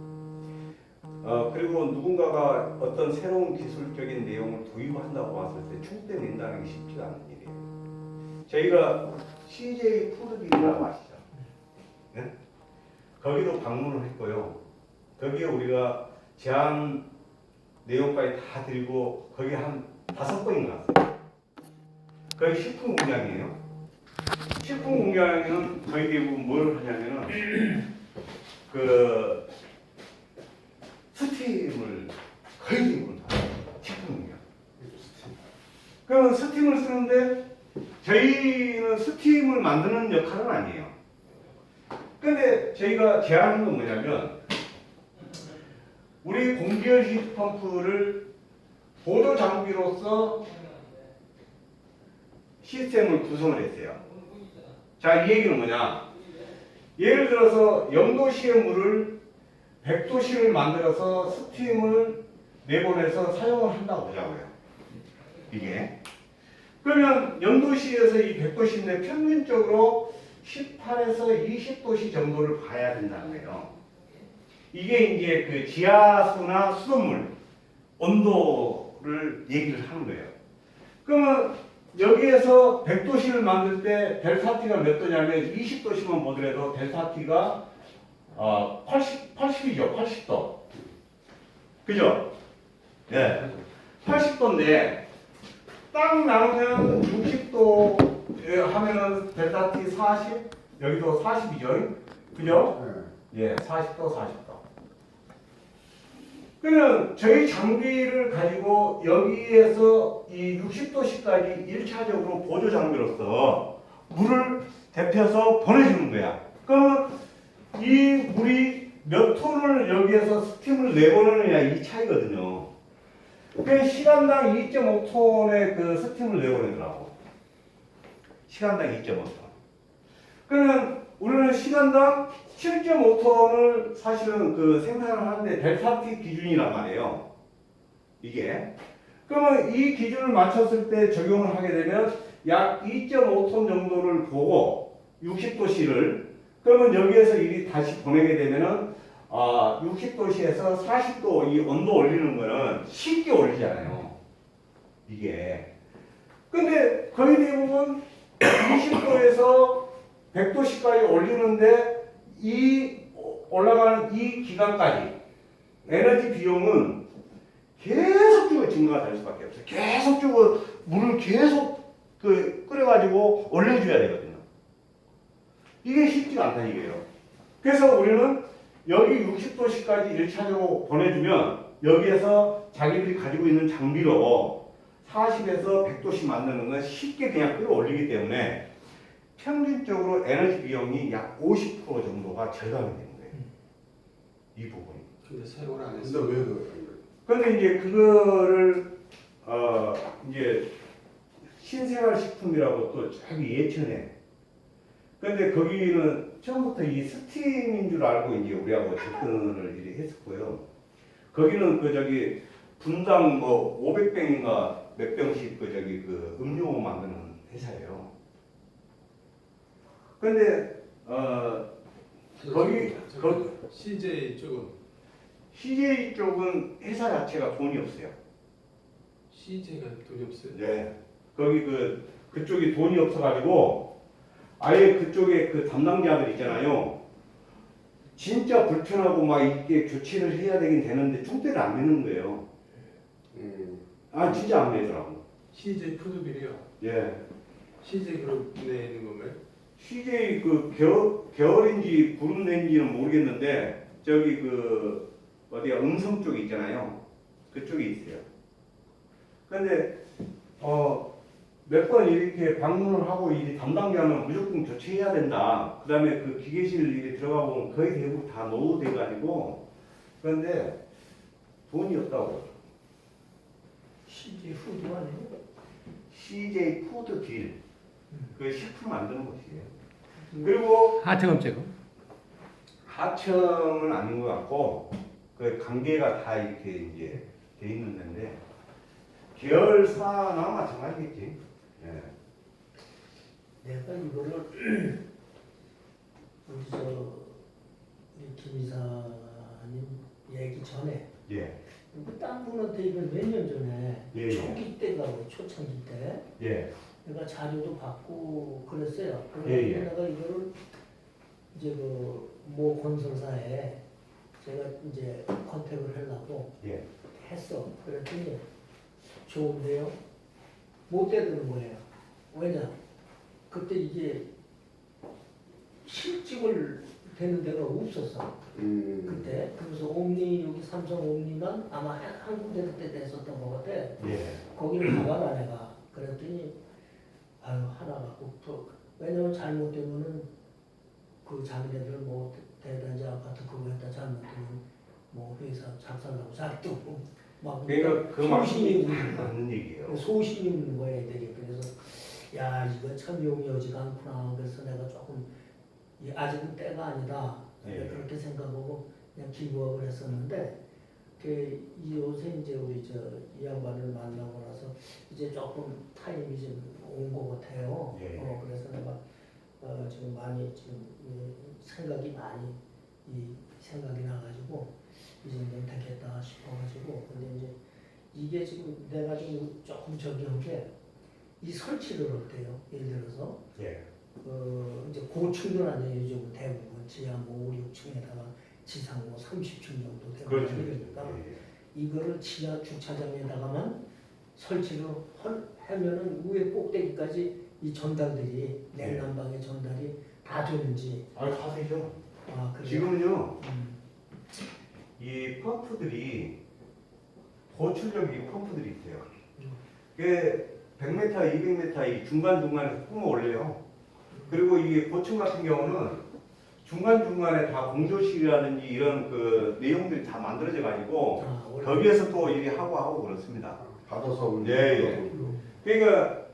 그리고 누군가가 어떤 새로운 기술적인 내용을 도입한다고 했을 때 총대낸다는 게 쉽지가 않은 일이에요. 저희가 CJ 푸드빌이라고 아시죠? 네? 거기도 방문을 했고요. 거기에 우리가 제안 내용까지 다 드리고 거기 한 5번인가 갔어요. 거기 식품 공장이에요. 식품 공장에는 거의 대부분 뭘 하냐면은 그 스팀을 거의 대부분 다 해요. 식품 공장. 그러면 스팀을 쓰는데 저희는 스팀을 만드는 역할은 아니에요. 근데 저희가 제안한 건 뭐냐면 우리 공기열 히트펌프를 보조 장비로서 시스템을 구성을 했어요. 자, 이 얘기는 뭐냐? 예를 들어서 0도씨의 물을 100도씨를 만들어서 스팀을 내보내서 사용을 한다고 보자고요. 이게. 그러면 0도씨에서 이 100도씨인데 평균적으로 18에서 20도씨 정도를 봐야 된다는 거예요. 이게 이제 그 지하수나 수돗물 온도를 얘기를 하는 거예요. 그러면 여기에서 100도씨를 만들 때 델타 T가 몇 도냐면 20도씨만 보더라도 델타 T가 80이죠. 80도. 그죠? 네. 80도인데 딱 나누면 60도 하면은 델타 T 40, 여기도 40이죠. 그죠? 예, 40도, 40도. 그러면 저희 장비를 가지고 여기에서 이 60도씨까지 1차적으로 보조 장비로서 물을 데펴서 보내주는 거야. 그러면 이 물이 몇 톤을 여기에서 스팀을 내보내느냐 이 차이거든요. 그 시간당 2.5톤의 그 스팀을 내보내더라고. 시간당 2.5톤. 그러면 우리는 시간당 7.5톤을 사실은 그 생산을 하는데 델타 T 기준이란 말이에요. 이게. 그러면 이 기준을 맞췄을 때 적용을 하게 되면 약 2.5톤 정도를 보고 60도씨를 그러면 여기에서 일이 다시 보내게 되면은 60도씨에서 40도 이 온도 올리는 거는 쉽게 올리잖아요. 이게. 근데 거의 대부분 20도에서 100도씨까지 올리는데 이 올라가는 이 기간까지 에너지 비용은 계속적으로 증가가 될 수밖에 없어요. 계속적으로 물을 계속 끓여가지고 올려줘야 되거든요. 이게 쉽지가 않다 이게요. 그래서 우리는 여기 60도씨까지 1차적으로 보내주면 여기에서 자기들이 가지고 있는 장비로 40에서 100도씨 만드는 건 쉽게 그냥 끌어올리기 때문에 평균적으로 에너지 비용이 약 50% 정도가 절감이 되는 거예요. 이 부분이. 근데 사용을 안 근데 했어. 왜 그래? 근데 이제 그거를 이제 신생활식품이라고 또 자기 예천해. 근데 거기는 처음부터 이 스팀인 줄 알고 이제 우리하고 접근을 이제 했었고요. 거기는 그 저기 분당 뭐 500병인가 몇 병씩 그 음료 만드는 회사예요. 근데 거기 CJ 쪽은 CJ 쪽은 회사 자체가 돈이 없어요. CJ가 돈이 없어요. 네. 거기 그쪽이 돈이 없어가지고 아예 그쪽에 그 담당자들 있잖아요. 진짜 불편하고 막 이렇게 교체를 해야 되긴 되는데 총대를 안 내는 거예요. 진짜 안 내더라고. CJ 푸드빌이요. 예. CJ 그룹 내에 있는 건가요? CJ 계열인지 그룹인지는 모르겠는데 저기 어디야 음성 쪽에 있잖아요. 그쪽에 있어요. 근데 몇 번 이렇게 방문을 하고 이 담당자는 무조건 교체해야 된다. 그 다음에 그 기계실 일에 들어가 보면 거의 대부분 다 노후돼가지고 그런데 돈이 없다고. CJ 후드 아니에요? CJ 푸드 딜. 그 식품 만드는 곳이에요. 그리고 하청업체고. 하청은 아닌 것 같고 그 관계가 다 이렇게 이제 돼 있는 데인데 계열사나 마찬가지겠지. 예. 내가 이거를 우리 김 이사님 얘기 전에 예. 딴 분한테 이거 몇 년 전에 예, 예. 초기 때가 초창기 때 예. 내가 자료도 받고 그랬어요. 예, 예. 내가 이거를 이제 그모 건설사에 제가 이제 컨택을 하려고 예. 했어. 그랬더니 좋은데요. 못 되는 거예요. 왜냐? 그때 이게 실직을 되는 데가 없었어. 그때. 그래서 옴니 여기 삼성 옴니만 아마 한 군데 그때 됐었던 것 같아. 예. 거기를 가봐라 내가. 그랬더니 아유 하나가 꼭 왜냐면 잘못되면은 그 자기네들 뭐 대단지 아파트 그거 했다 잘못되면 뭐 회사 작살나고 자기도 막 그러니까 그 소신이 말씀이 맞는 얘기예요. 소신이 있는 거야 애들이. 그래서 야 이거 참 용이하지가 않구나. 그래서 내가 조금 아직은 때가 아니다. 예. 그렇게 생각하고 그냥 기부업을 했었는데 그 요새 이제 우리 이 양반을 만나고 나서 이제 조금 타임이 좀 온 것 같아요. 예. 그래서 내가 지금 많이 지금 생각이 많이 생각이 나가지고 이 정도는 되겠다 싶어가지고 근데 이제 이게 지금 내가 좀 조금 저기 한 게 이 설치를 어때요? 예를 들어서 예. 이제 고층들 아니에요. 요즘 대부분 지하 뭐 5, 6층에다가 지상 뭐 30층 정도 되고 그렇죠. 그러니까 예. 이거를 지하 주차장에다가만 설치를 하면은 위에 꼭대기까지 이 전달들이 냉난방의 전달이 다 되는지 아, 다 되죠. 그래요? 지금은요, 이 펌프들이 고출력이 펌프들이 있어요. 그게 100m, 200m 이 중간중간에 뿜어 올려요. 그리고 이게 고층 같은 경우는 중간중간에 다 공조실이라든지 이런 그 내용들이 다 만들어져 가지고 원래 거기에서 또 일이 하고 그렇습니다. 받아서 예. 그러니까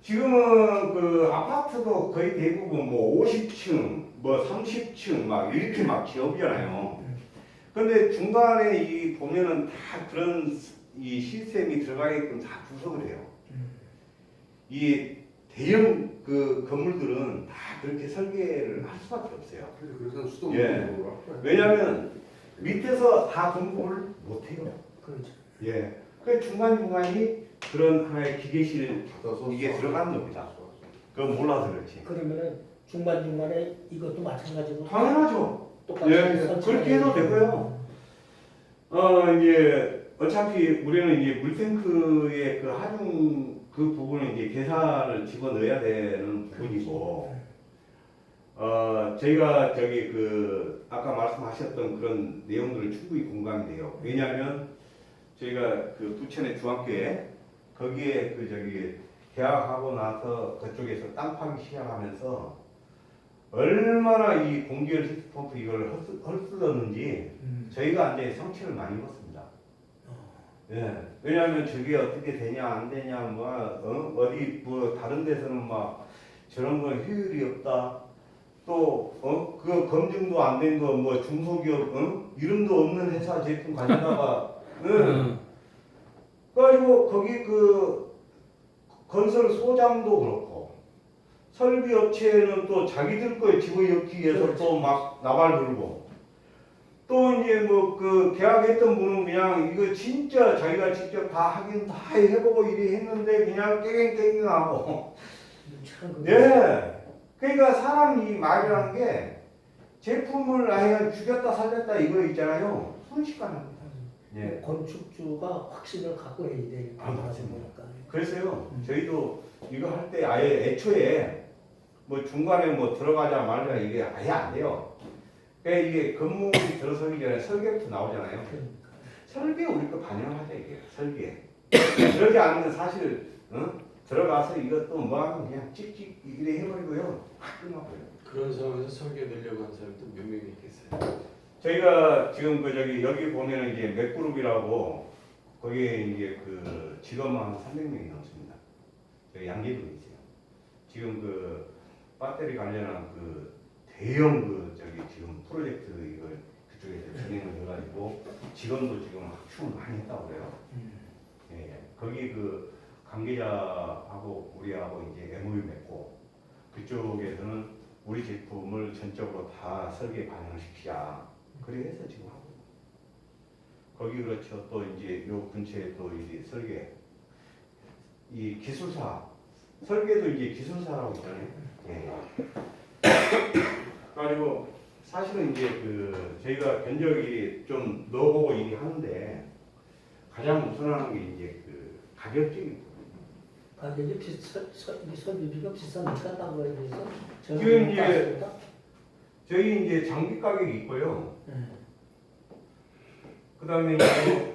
지금은 그 아파트도 거의 대부분 뭐 50층, 뭐 30층 막 이렇게 막 지어오잖아요. 근데 중간에 이 보면은 다 그런 이 시스템이 들어가게끔 다 구성을 해요. 이 대형 그 건물들은 다 그렇게 설계를 할 수밖에 없어요. 그래서 수도 예. 왜냐하면 밑에서 다 공급을 못 해요. 그렇죠. 예. 그 중간중간이 그런 하나의 기계실 받아서 이게 들어가는 겁니다. 그건 몰라서 그렇지. 그러면은 중간중간에 이것도 마찬가지로 당연하죠. 똑같이 예, 설치가 그렇게 해도 되는 되고요. 이제 어차피 우리는 이제 물탱크의 그 하중 그 부분은 이제 계산을 집어넣어야 되는 부분이고, 저희가 저기 그 아까 말씀하셨던 그런 내용들을 충분히 공감이 돼요. 왜냐하면 저희가 그 부천의 중학교에 거기에 그 저기 개학하고 나서 그쪽에서 땅 파기 시작하면서 얼마나 이 공기열 히트펌프 이걸 헐뜯었는지 저희가 이제 상처를 많이 입었습니다. 예. 왜냐하면 저게 어떻게 되냐 안 되냐 어디 뭐 다른 데서는 막 저런 건 효율이 없다. 또 그 검증도 안 된 거 뭐 중소기업 이름도 없는 회사 제품 가져다가 그래가지고 거기 그 건설 소장도 그렇고 설비 업체는 또 자기들 거에 집어넣기 위해서 또 막 나발 들고 또 이제 뭐 그 계약했던 분은 그냥 이거 진짜 자기가 직접 다 하긴 다 해보고 이래 했는데 그냥 깨갱깨갱하고 참 예. 그러니까 사람이 말이라는 게 제품을 아예 죽였다 살렸다 이거 있잖아요. 순식간에 합니다. 예. 건축주가 확신을 갖고 해야 돼. 맞습니다. 그래서요, 저희도 이거 할 때 아예 애초에 뭐 중간에 뭐 들어가자 말자 이게 아예 안 돼요. 그러니까 이게 건물이 들어서기 전에 설계부터 나오잖아요. 설계 우리 거 반영하자 이게 설계. 그러지 않으면 사실 들어가서 이것도 뭐 하면 그냥 찍찍 이래 해버리고요. 확 끝나버려요. 그런 상황에서 설계 내려고 한 사람도 몇 명이 있겠어요? 저희가 지금 그 저기 여기 보면은 이제 맥그룹이라고 거기에 이제 그 직원만 한 300명이 넘습니다. 저희 양재도에 있어요. 지금 그 배터리 관련한 그 대형 그 저기 지금 프로젝트 이걸 그쪽에서 진행을 해가지고 직원도 지금 확충을 많이 했다고 그래요. 예, 거기 그 관계자하고 우리하고 이제 MOU 맺고 그쪽에서는 우리 제품을 전적으로 다 설계에 반영을 시키자. 그래 해서 지금 하고 거기 그렇죠. 또 이제 요 근처에 또 이제 설계 이 기술사 설계도 이제 기술사라고 있잖아요. 예. 그래가지고 사실은 이제 그 저희가 견적이 좀 넣어보고 일이 하는데 가장 우선하는 게 이제 그 가격적인 가격이 이 설비비가 비싸니까 딴 거에 비해서 지금 이제 저희 이제 장비 가격이 있고요. 그다음에 이제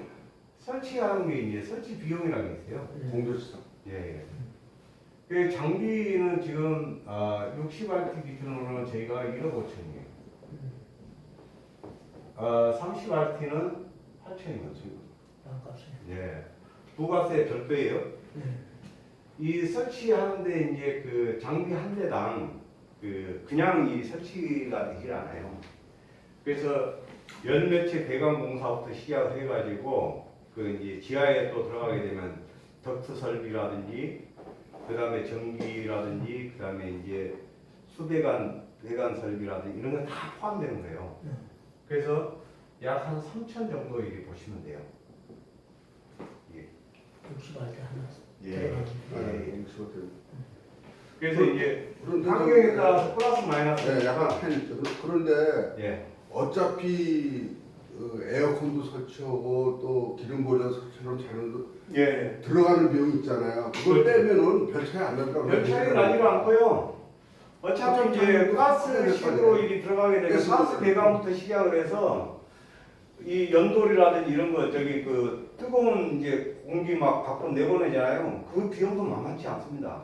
설치하는 게 이제 설치 비용이라는 게 있어요. 공조시설. 예. 그 장비는 지금 60RT 기준으로는 저희가 1억 5천이에요. 30RT는 8천이거든요. 반값이. 예. 부가세 별도예요. 이 설치하는데 이제 그 장비 한 대당 그냥 이 설치가 되질 않아요. 그래서 연매체 배관 공사부터 시작을 해가지고 그 이제 지하에 또 들어가게 되면 덕트 설비라든지 그다음에 전기라든지 그다음에 이제 배관 설비라든지 이런 거 다 포함되는 거예요. 그래서 약 한 3천 정도 이렇게 보시면 돼요. 60알 때 하나 예. 네. 그래서 이제 그런데 환경에 따라서 플러스 마이너스. 네, 약간 그런데 예. 어차피 에어컨도 설치하고 또 기름 보일러 설치하는 자료도 예. 들어가는 비용이 있잖아요. 그걸 그렇죠. 빼면은 별 차이 안 날까? 별 차이 나지가 않고요. 어차피 이제 가스식으로 일이 들어가게 되면 가스 배관부터 시작을 해서 이 연돌이라든지 이런 거 저기 그 뜨거운 이제 공기 막 밖으로 내보내잖아요. 그 비용도 만만치 않습니다.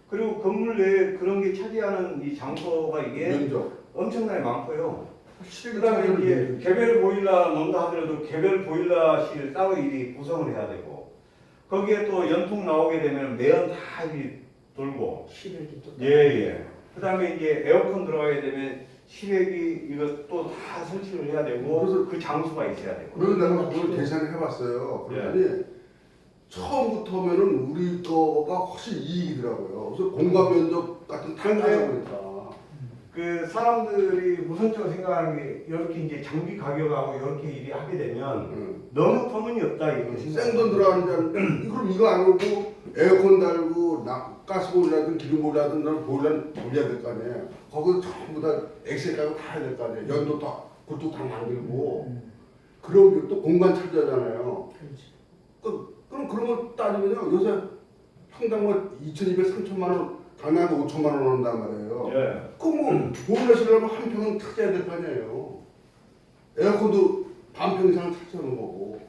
그리고 건물 내에 그런 게 차지하는 이 장소가 이게 면적. 엄청나게 많고요. 실외 그다음에 이제 개별 보일러 넣는다 하더라도 개별 보일러실 따로 일이 구성을 해야 되고 거기에 또 연통 나오게 되면 매연 다 일이 돌고 실외기 또. 예예. 그다음에 이제 에어컨 들어가게 되면 실외기 이거 또 다 설치를 해야 되고 그래서 그 장소가 있어야 되고. 그래서 내가 그걸 계산을 해봤어요. 그랬더니 처음부터면은 우리 거가 훨씬 이익이더라고요. 그래서 공간 면적 같은 다 근데 따져보니까. 그 사람들이 우선적으로 생각하는 게 이렇게 이제 장비 가격하고 이렇게 일이 하게 되면 너무 터무니없다 이런 생각. 생돈 들어가는 줄 그럼 이거 안 오고 에어컨 달고 가스보일러든 기름보일러든 넌 보일러는 돌려야 될 거 아니에요. 거기서 전부 다 엑셀 깔고 다 해야 될 거 아니에요. 연도 다 그것도 다 만들고 그러고 또 공간 차지하잖아요. 그럼 그런 걸 따지면요 요새 평당 뭐 2,200, 3천만 원 강남에 5천만 원 온단 말이에요. 예. 그럼 보일러 실려면 한 평은 차지해야 될 거 아니에요. 에어컨도 반평 이상을 차지하는 거고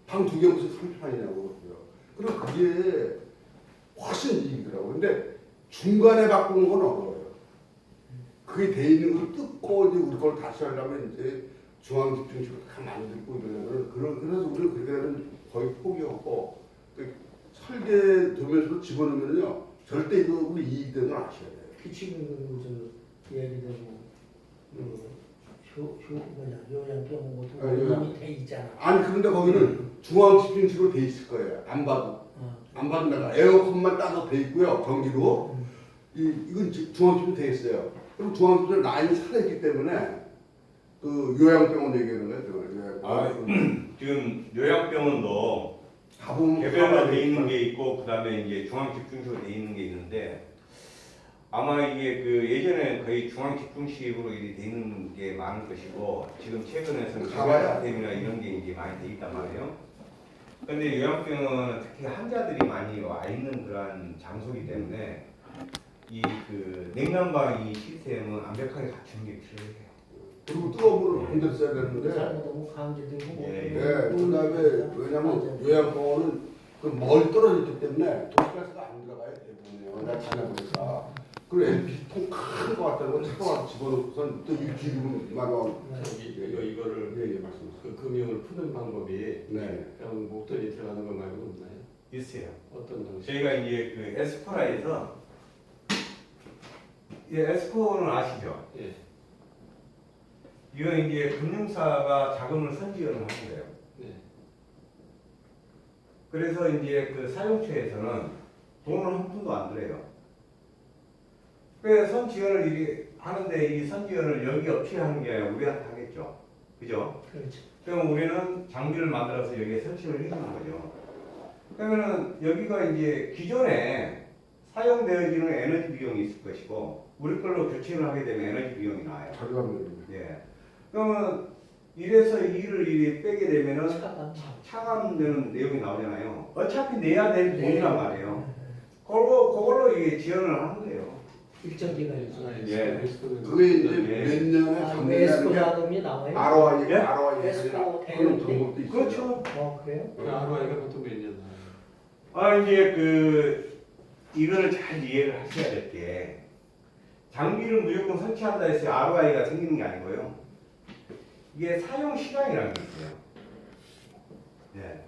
방 2개 무슨 3평이냐고 그래요. 그럼 그게 훨씬 이익이더라고요. 근데 중간에 바꾸는 건 어려워요. 그게 돼 있는 걸 뜯고 이제 우리 걸 다시 하려면 이제 중앙집중식으로 다 만들고 이러면 그래서 우리가 그렇게 되면 거의 포기하고 설계 도면서도 집어넣으면요 절대 이거 우리 이익 되는 건 아셔야 돼요. 지금 저 예를 들어 요양병원 같은 거 이미 돼 있잖아. 아니 그런데 거기는 중앙 집중식으로 돼 있을 거예요. 안 봐도 내가 에어컨만 따로 돼 있고요. 전기로 이건 중앙 집중 돼 있어요. 그럼 중앙 집중 라인이 살아있기 때문에 그 요양병원 얘기하는 거예요. 지금 요양병원도 가보면 개별로 돼 있는 게 있고 그다음에 이제 중앙 집중식으로 돼 있는 게 있는데 아마 이게 그 예전에 거의 중앙 집중식으로 돼 있는 게 많을 것이고 지금 최근에는 가봐야 시스템이나 이런 게 이제 많이 돼 있단 말이에요. 근데 요양병원은 특히 환자들이 많이 와 있는 그러한 장소이기 때문에 이 그 냉난방 이 시스템은 완벽하게 갖추는 게 필요해요. 그리고 뜨거운 물을 만들 써야 되는데 잘못하면 감지되고 예, 그다음에 왜냐면 요양병원은 그 멀리 떨어져 있기 때문에 도시가스가 안 들어가요 대부분요. 내가 다녀보니까 그리고 LP통 큰 거 갖다 놓고 차가 집어넣고선 또 이 기름만 이거를 예, 말씀하세요. 그 금융을 푸는 방법이 네. 그냥 목돈이 들어가는 것 말고 없나요? 있어요. 어떤 방식? 저희가 이제 그 에스코라에서 에스코는 아시죠? 예. 이건 이제 금융사가 자금을 선지원을 하는 거예요. 네. 그래서 이제 그 사용처에서는 돈을 한 푼도 안 들여요. 그래서 선지원을 이리 하는데 이 선지원을 여기 업체에 하는 게 아니라 우리한테 하겠죠. 그죠? 그렇죠. 그럼 우리는 장비를 만들어서 여기에 설치를 해주는 거죠. 그러면은 여기가 이제 기존에 사용되어지는 에너지 비용이 있을 것이고 우리 걸로 교체를 하게 되면 에너지 비용이 나와요. 자료하면 예. 그러면 1에서 2를 이리 빼게 되면은 차가 차감되는 내용이 나오잖아요. 어차피 내야 될 돈이란 말이에요. 네. 그걸로 이게 지원을 하는 거예요. 일정 기간이지. 예. 그게 이제 예. 몇 년에 아, 3년 에스코 하는 게 자금이 나와요. ROI, 예? ROI 에스코 그런 대응이 방법도 있어요. 그렇죠. 그래요? 그 ROI가 보통 몇 년? 이제 이거를 잘 이해를 하셔야 될 게 장비를 무조건 설치한다 해서 ROI가 생기는 게 아니고요. 이게 사용 시간이라는 게 있어요. 네.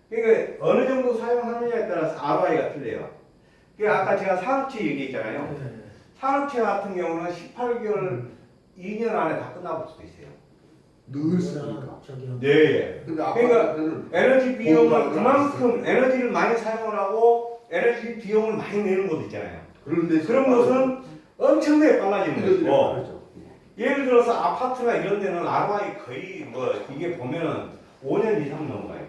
그러니까 어느 정도 사용하느냐에 따라서 ROI가 틀려요. 그러니까 아까 제가 산업체 얘기했잖아요. 네. 산업체 같은 경우는 18개월, 2년 안에 다 끝나볼 수도 있어요. 늘 쓰니까. 저기요. 네. 근데 그러니까 아파트는 에너지 비용을 공부하지 그만큼 에너지를 많이 사용을 하고 에너지 비용을 많이 내는 곳 있잖아요. 그런데 그런 것은 엄청나게 빨라지는 것이고 그렇죠. 예를 들어서 아파트나 이런 데는 ROI 거의 뭐 이게 보면은 5년 이상 넘어가요.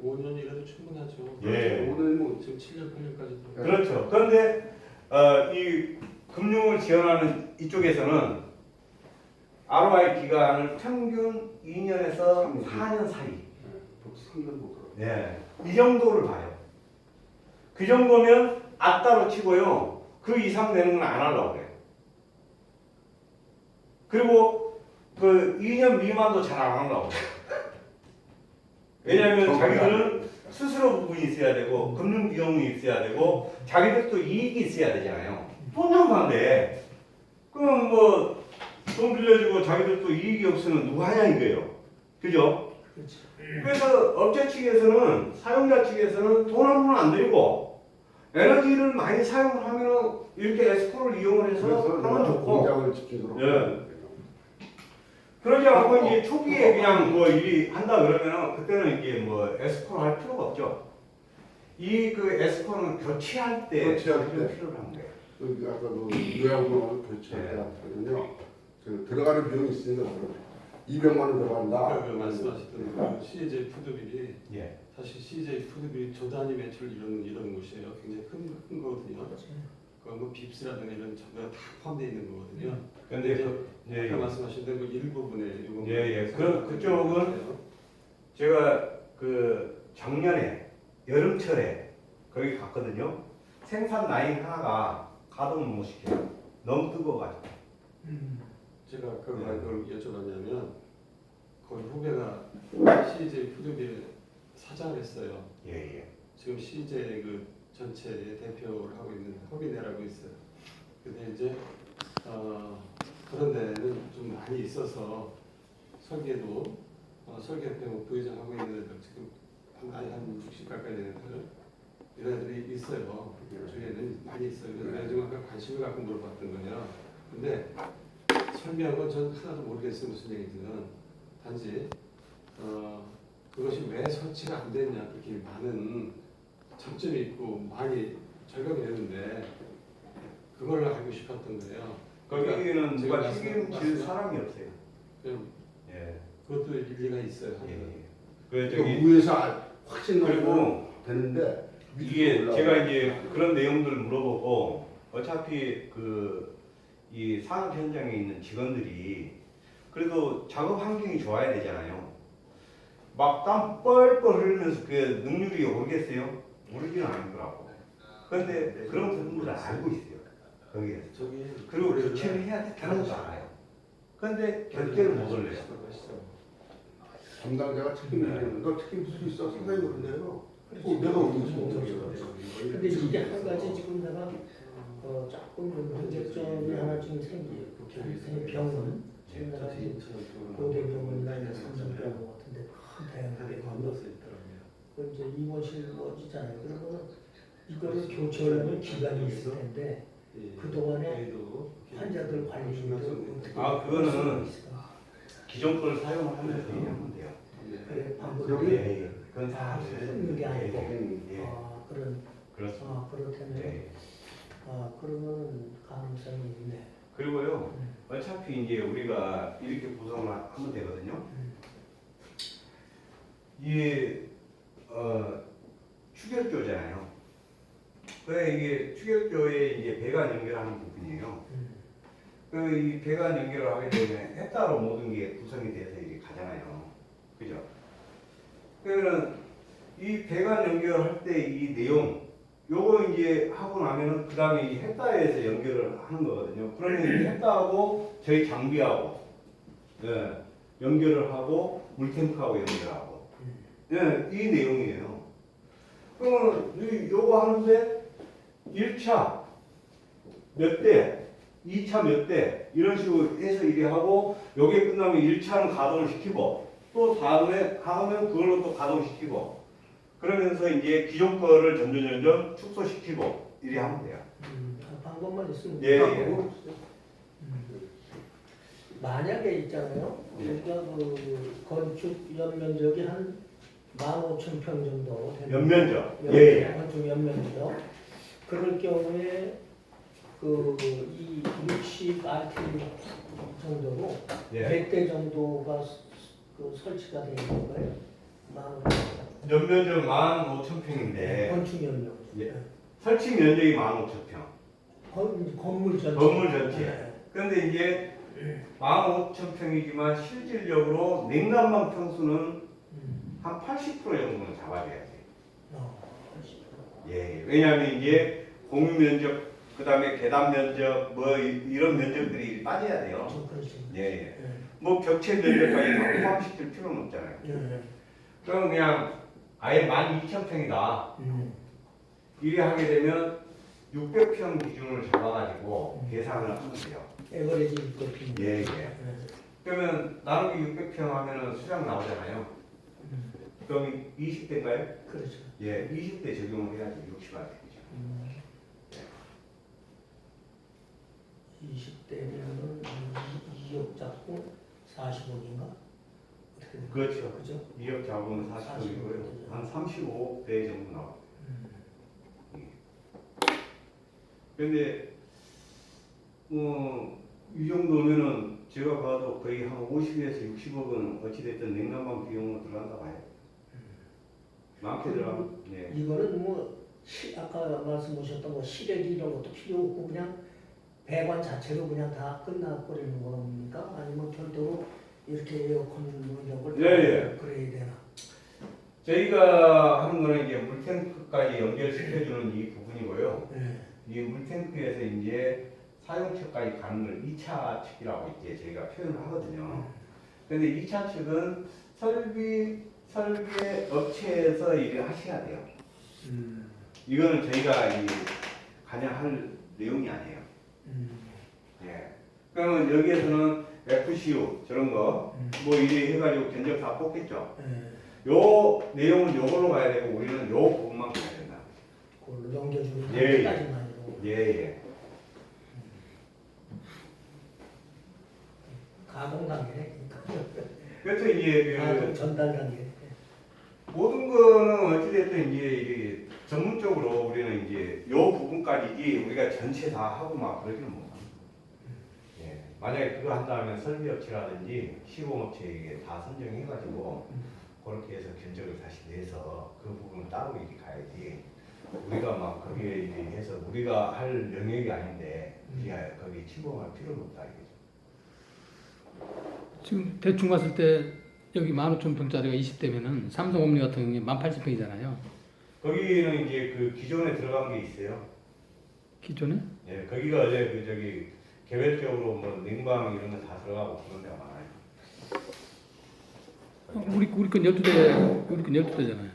5년이라도 충분하죠. 예. 오늘 뭐 지금 7년, 8년까지도. 그렇죠. 그런데 이 금융을 지원하는 이쪽에서는 ROI 기간을 평균 2년에서 4년 사이. 상관 못 들어. 네. 이 정도를 봐요. 그 정도면 아따로 치고요. 그 이상 되는 건 안 하려고 그래요. 그리고 그 2년 미만도 잘 안 하려고 그래요. 왜냐하면 자기들은 스스로 부분이 있어야 되고 금융 비용이 있어야 되고 자기들도 이익이 있어야 되잖아요. 돈 장사인데 그럼 뭐 돈 빌려주고 자기들도 이익이 없으면 누가 하냐 이거예요. 그죠? 그렇죠. 그래서 업체 측에서는 사용자 측에서는 돈 한 푼 안 들이고 에너지를 많이 사용을 하면 이렇게 에스코를 이용을 해서 하면 좋고 공장을 지키도록. 예. 그러지 않고 이제 초기에 그냥 뭐 일이 한다 그러면은 그때는 이제 뭐 에스코를 할 필요가 없죠. 이 에스코는 교체할 때 교체할 때. 필요를 한 거예요. 그 아까 그 요양병원 교체할 때 하면요. 들어가는 비용이 있으니까 그럼 200만 원 들어간다. 그 말씀하셨던 그 CJ 푸드빌이 예. 사실 CJ 푸드빌이 조 단위 매출 이런 곳이에요. 굉장히 큰 거거든요. 뭐 빕스라든가 이런 전부가 다 포함되어 있는 거거든요. 근데 이제 예, 아까 말씀하신 대로 일부분에 이거 예. 그쪽은 제가 작년에 여름철에 거기 갔거든요. 생산 라인 하나가 가동을 못 시켜요. 너무 뜨거워가지고. 제가 아까 왜 그걸 여쭤봤냐면 거기 후배가 CJ 푸드빌 사장을 했어요. 예. 지금 CJ 그 전체의 대표를 하고 있는 허비네라고 있어요. 근데 이제 그런 데는 좀 많이 있어서 설계도 설계협회 부회장 하고 있는 애들 지금 한 60 가까이 되는 애들 이런 애들이 있어요. 주위에는 많이 있어요. 그래서 내가 지금 아까 관심을 갖고 물어봤던 거예요. 근데 설명한 건 전 하나도 모르겠어요. 무슨 얘기인지는 단지 그것이 왜 설치가 안 됐냐 그렇게 많은 장점이 있고 많이 절감이 되는데 그걸 알고 싶었던 거예요. 거기는 제가 누가 책임질 사람이 없어요. 그냥 예. 그것도 일리가 있어요. 예. 그러니까 위에서 확신 그리고 나면 되는데 이게 제가 이제 그런 내용들을 물어보고 어차피 이 산업 현장에 있는 직원들이 그래도 작업 환경이 좋아야 되잖아요. 막 땀 뻘뻘 흘리면서 그 능률이 오르겠어요? 오르지는 않더라고. 그런데 그런 부분들을 알고 있어요. 거기에서. 저기 그리고 교체를 해야 된다는 것도 알아요. 그런데 결제를 못 올려요. 담당자가 책임지는 너 책임질 수 있어 상당히 그런데요. 내가 근데 이게 한 가지 지금 내가 조금 문제점이 하나 지금 병원 지금 내가 고대병원이나 이제 삼성병원 같은데 큰 대형하게 건너서 그 이제 입원실 뭐 있잖아요. 그러면 이거를 교체하려면 기간이 있을 텐데 그 동안에 환자들 관리를 어떻게 그거는 기존 걸 사용을 하면서 얘기하면 돼요. 그래 방법이 예. 그건 다 있는 게 아니고 예. 그렇습니다. 그렇다면 예. 그러면 가능성이 있네. 그리고요, 어차피 이제 우리가 이렇게 구성을 하면 되거든요. 이게 추결조잖아요. 이게 추격조에 이제 배관 연결하는 부분이에요. 이 배관 연결을 하게 되면 햇따로 모든 게 구성이 돼서 이게 가잖아요. 그죠? 그러면 이 배관 연결할 때 이 내용, 요거 이제 하고 나면은 그 다음에 이 햇따에서 연결을 하는 거거든요. 그러면 이 햇따하고 저희 장비하고 연결을 하고 물탱크하고 연결하고 이 내용이에요. 그러면 요거 하는데 1차 몇 대, 2차 몇 대 이런 식으로 해서 이래 하고 요게 끝나면 1차는 가동을 시키고 또 다음에 하면 그걸로 또 가동시키고 그러면서 이제 기존 거를 점점 축소시키고 이래 하면 돼요. 방법만 있으면 예, 딱 예. 그거 만약에 있잖아요. 예. 우리가 그 건축 연면적이 한 15,000평 정도 되는 연면적. 예. 건축 연면적. 그럴 경우에 이 60RT 정도로 예. 100대 정도가 설치가 되어 있는 거예요. 15,000평. 연면적 15,000평인데 건축 연면. 예. 설치 면적이 15,000평. 건물 전체. 건물 전체. 네. 그런데 이제 15,000평이지만 실질적으로 냉난방 평수는 한 80% 정도는 잡아줘야지. 예. 왜냐하면 이제 공유 면적, 그 다음에 계단 면적, 뭐 이런 면적들이 빠져야 돼요. 그렇죠. 예. 네. 뭐 벽체 면적까지 다 포함시킬 필요는 없잖아요. 네. 그럼 그냥 아예 12,000평이다. 이래 하게 되면 600평 기준을 잡아가지고 계산을 하면 돼요. 에버리지 있거든요. 예, 예. 그러면 나누기 600평 하면은 수량 나오잖아요. 그럼 20대인가요? 그렇죠. 예, 20대 적용을 해야지 60가 되죠. 20대면은 2억 잡고 40억인가? 어떻게 돼요? 그렇죠. 그죠? 2억 잡으면 40억이고요. 한 35대 정도 나와요. 근데 이 정도면은 제가 봐도 거의 한 50에서 60억은 어찌됐든 냉난방 비용으로 들어간다 봐요. 많게 들어가면 네. 이거는 아까 말씀하셨던 시래기 이런 것도 필요 없고 그냥 배관 자체로 그냥 다 끝나버리는 겁니까? 아니면 별도로 이렇게 에어컨 이런 걸 예. 그래야 되나? 저희가 하는 거는 이제 물탱크까지 연결시켜주는 이 부분이고요. 네. 이 물탱크에서 이제 사용처까지 가는 걸 2차 측이라고 이제 저희가 표현을 하거든요. 근데 2차 측은 설계 업체에서 일을 하셔야 돼요. 이거는 저희가 그냥 할 내용이 아니에요. 예. 그러면 여기에서는 FCU 저런 거 뭐 이래 해가지고 견적 다 뽑겠죠. 요 내용은 요걸로 가야 되고 우리는 요 부분만 가야 된다. 그걸로 넘겨주는 예, 까지만으로. 예. 가동 단계네. 그래서 이제 가동 전달 단계. 모든 거는 어찌됐든 이제 이게 전문적으로 우리는 이제 요 부분까지지 우리가 전체 다 하고 막 그러지는 못합니다. 예. 만약에 그거 한다면 설비업체라든지 시공업체 이게 다 선정해가지고 그렇게 해서 견적을 다시 내서 그 부분을 따로 이렇게 가야지. 우리가 막 거기에 이제 해서 우리가 할 영역이 아닌데 우리가 거기 침범할 필요는 없다 이거죠. 지금 대충 봤을 때 여기 15,000평짜리가 20대면은 삼성홈리 같은 경우에 18,000평이잖아요. 거기는 이제 그 기존에 들어간 게 있어요. 기존에? 예, 거기가 이제 저기 개별적으로 뭐 냉방 이런 거 다 들어가고 그런 데가 많아요. 우리 건 12대, 우리 건 12대잖아요.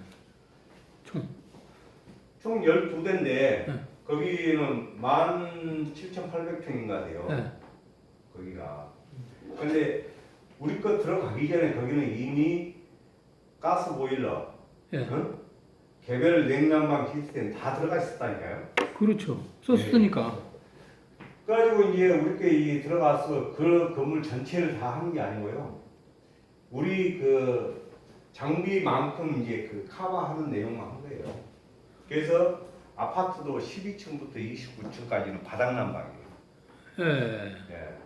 총 12대인데 네. 거기는 17,800평인가 돼요. 네. 거기가. 근데 우리 거 들어가기 전에 거기는 이미 가스 보일러, 예. 응? 개별 냉난방 시스템 다 들어가 있었다니까요. 그렇죠. 썼으니까. 그래가지고 이제 우리 게 들어가서 그 건물 전체를 다 하는 게 아니고요. 우리 그 장비만큼 이제 그 커버하는 내용만 한 거예요. 그래서 아파트도 12층부터 29층까지는 바닥 난방이에요. 예. 예.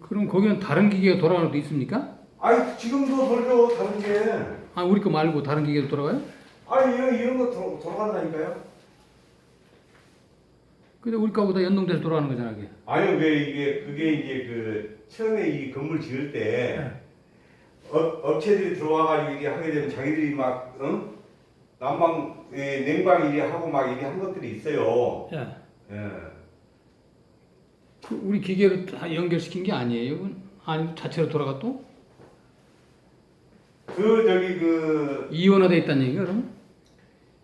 그럼 거기는 다른 기계가 돌아가는 것도 있습니까? 아니 지금도 돌죠 다른 게. 아, 우리 거 말고 다른 기계도 돌아가요? 아니 이런 거 돌아간다니까요. 근데 우리 거보다 연동돼서 돌아가는 거잖아, 그게. 아니 왜 그게 이제 그 처음에 이 건물 지을 때 업체들이 들어와가지고 이게 하게 되면 자기들이 막 난방 냉방 이리 하고 막 이리 한 것들이 있어요. 예. 예. 그 우리 기계로 다 연결시킨 게 아니에요? 그건? 아니 자체로 돌아가 또? 이원화돼 있다는 얘기가 그럼?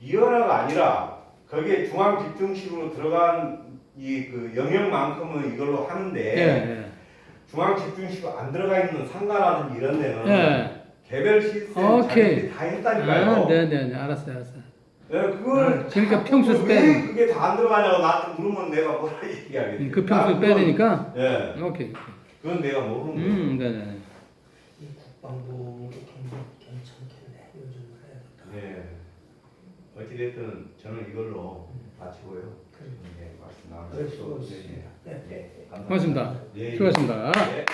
이연화가 아니라 거기에 중앙 집중식으로 들어간 이 그 영역만큼은 이걸로 하는데 예. 중앙 집중식으로 안 들어가 있는 상가라든지 이런 데는 예. 개별 시스템 오케이. 자기들이 다 했다니까요. 아, 네네네, 알았어요. 네, 그걸 그러니까 평수에서 왜 빼. 그게 다 안 들어가냐고 나한테 물으면 내가 뭐라 얘기하겠지. 그 평수 빼야 되니까. 예, 오케이. 그건 내가 모르는 거예요. 네네. 이 국방부 괜찮겠네. 요즘 해야겠다. 예, 어찌됐든 저는 이걸로 마치고요. 그래. 네, 말씀 그래, 나누고 수고하셨습니다. 네, 감사합니다. 고맙습니다. 예, 예. 수고하셨습니다. 예.